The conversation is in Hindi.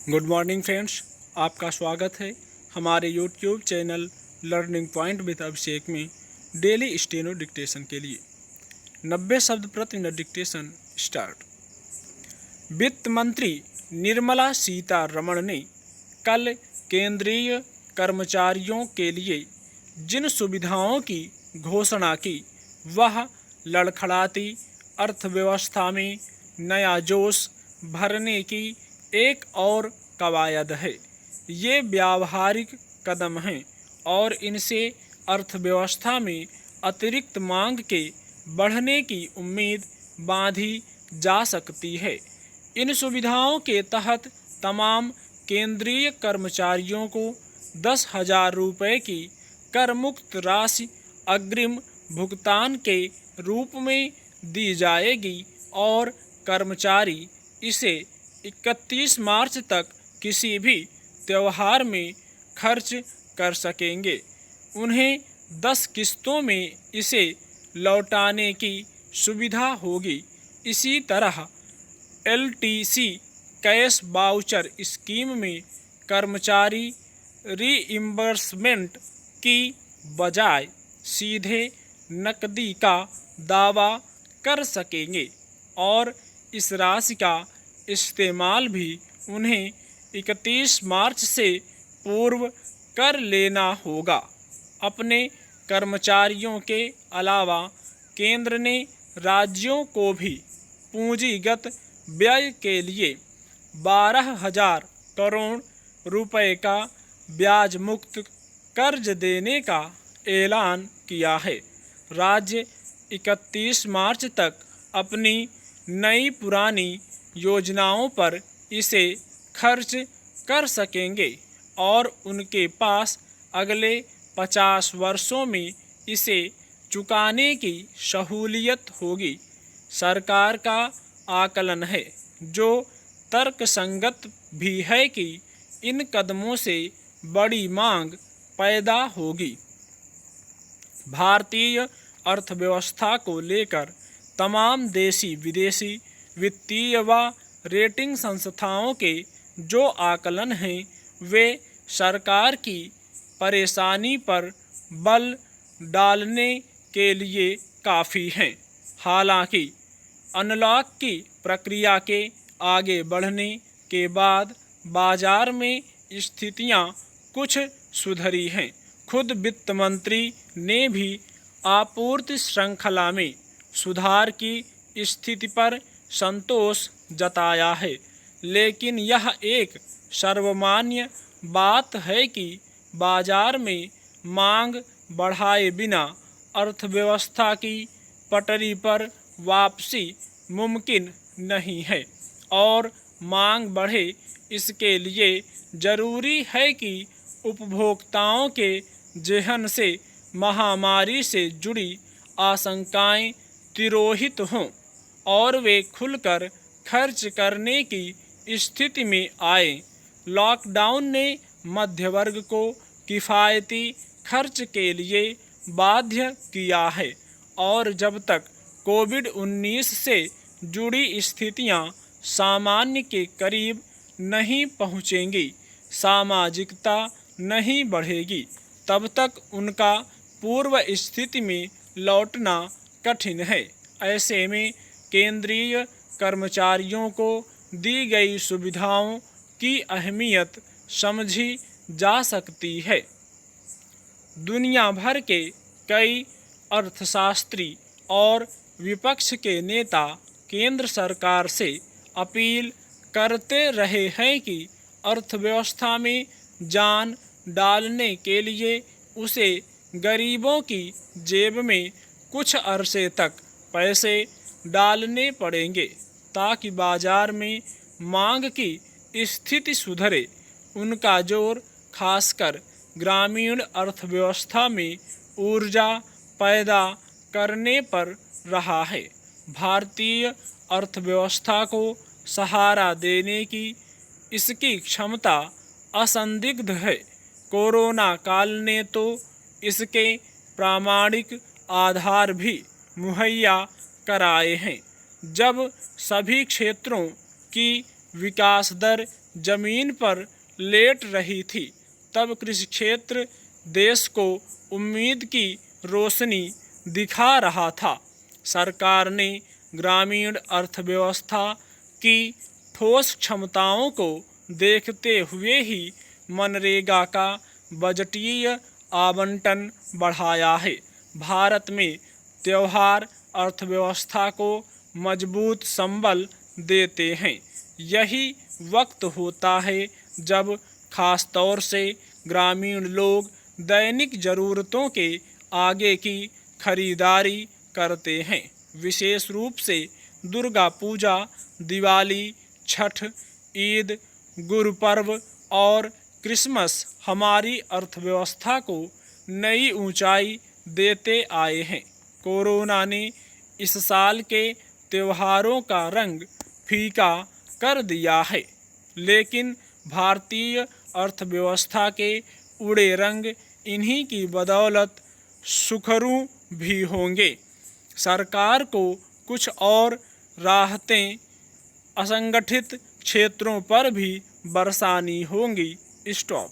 गुड मॉर्निंग फ्रेंड्स, आपका स्वागत है हमारे YouTube channel learning point with Abhishek में डेली स्टेनो डिक्टेशन के लिए 90 शब्द प्रति मिनट डिक्टेशन स्टार्ट। वित्त मंत्री निर्मला सीतारमण ने कल केंद्रीय कर्मचारियों के लिए जिन सुविधाओं की घोषणा की वह लड़खड़ाती अर्थव्यवस्था में नया जोश भरने की एक और कवायद है। ये व्यावहारिक कदम हैं और इनसे अर्थव्यवस्था में अतिरिक्त मांग के बढ़ने की उम्मीद बांधी जा सकती है। इन सुविधाओं के तहत तमाम केंद्रीय कर्मचारियों को 10,000 रुपये की कर मुक्त राशि अग्रिम भुगतान के रूप में दी जाएगी और कर्मचारी इसे 31 मार्च तक किसी भी त्यौहार में खर्च कर सकेंगे। उन्हें 10 किस्तों में इसे लौटाने की सुविधा होगी। इसी तरह LTC कैश वाउचर स्कीम में कर्मचारी रीइंबर्समेंट की बजाय सीधे नकदी का दावा कर सकेंगे और इस राशि का इस्तेमाल भी उन्हें 31 मार्च से पूर्व कर लेना होगा। अपने कर्मचारियों के अलावा केंद्र ने राज्यों को भी पूंजीगत व्यय के लिए 12,000 करोड़ रुपए का ब्याज मुक्त कर्ज देने का ऐलान किया है। राज्य 31 मार्च तक अपनी नई पुरानी योजनाओं पर इसे खर्च कर सकेंगे और उनके पास अगले 50 वर्षों में इसे चुकाने की सहूलियत होगी। सरकार का आकलन है, जो तर्कसंगत भी है, कि इन कदमों से बड़ी मांग पैदा होगी। भारतीय अर्थव्यवस्था को लेकर तमाम देशी विदेशी वित्तीय व रेटिंग संस्थाओं के जो आकलन हैं वे सरकार की परेशानी पर बल डालने के लिए काफ़ी हैं। हालांकि अनलॉक की प्रक्रिया के आगे बढ़ने के बाद बाजार में स्थितियां कुछ सुधरी हैं। खुद वित्त मंत्री ने भी आपूर्ति श्रृंखला में सुधार की स्थिति पर संतोष जताया है, लेकिन यह एक सर्वमान्य बात है कि बाजार में मांग बढ़ाए बिना अर्थव्यवस्था की पटरी पर वापसी मुमकिन नहीं है और मांग बढ़े, इसके लिए ज़रूरी है कि उपभोक्ताओं के जेहन से महामारी से जुड़ी आशंकाएं तिरोहित हों और वे खुलकर खर्च करने की स्थिति में आए। लॉकडाउन ने मध्य वर्ग को किफ़ायती खर्च के लिए बाध्य किया है और जब तक कोविड-19 से जुड़ी स्थितियां सामान्य के करीब नहीं पहुंचेंगी, सामाजिकता नहीं बढ़ेगी, तब तक उनका पूर्व स्थिति में लौटना कठिन है। ऐसे में केंद्रीय कर्मचारियों को दी गई सुविधाओं की अहमियत समझी जा सकती है। दुनिया भर के कई अर्थशास्त्री और विपक्ष के नेता केंद्र सरकार से अपील करते रहे हैं कि अर्थव्यवस्था में जान डालने के लिए उसे गरीबों की जेब में कुछ अरसे तक पैसे डालने पड़ेंगे ताकि बाजार में मांग की स्थिति सुधरे। उनका जोर खासकर ग्रामीण अर्थव्यवस्था में ऊर्जा पैदा करने पर रहा है। भारतीय अर्थव्यवस्था को सहारा देने की इसकी क्षमता असंदिग्ध है। कोरोना काल ने तो इसके प्रामाणिक आधार भी मुहैया कराए हैं। जब सभी क्षेत्रों की विकास दर जमीन पर लेट रही थी, तब कृषि क्षेत्र देश को उम्मीद की रोशनी दिखा रहा था। सरकार ने ग्रामीण अर्थव्यवस्था की ठोस क्षमताओं को देखते हुए ही मनरेगा का बजटीय आवंटन बढ़ाया है। भारत में त्योहार अर्थव्यवस्था को मजबूत संबल देते हैं। यही वक्त होता है जब खास तौर से ग्रामीण लोग दैनिक ज़रूरतों के आगे की खरीदारी करते हैं। विशेष रूप से दुर्गा पूजा, दिवाली, छठ, ईद, गुरुपर्व और क्रिसमस हमारी अर्थव्यवस्था को नई ऊंचाई देते आए हैं। कोरोना ने इस साल के त्योहारों का रंग फीका कर दिया है, लेकिन भारतीय अर्थव्यवस्था के उड़े रंग इन्हीं की बदौलत सुखरू भी होंगे। सरकार को कुछ और राहतें असंगठित क्षेत्रों पर भी बरसानी होंगी। स्टॉप।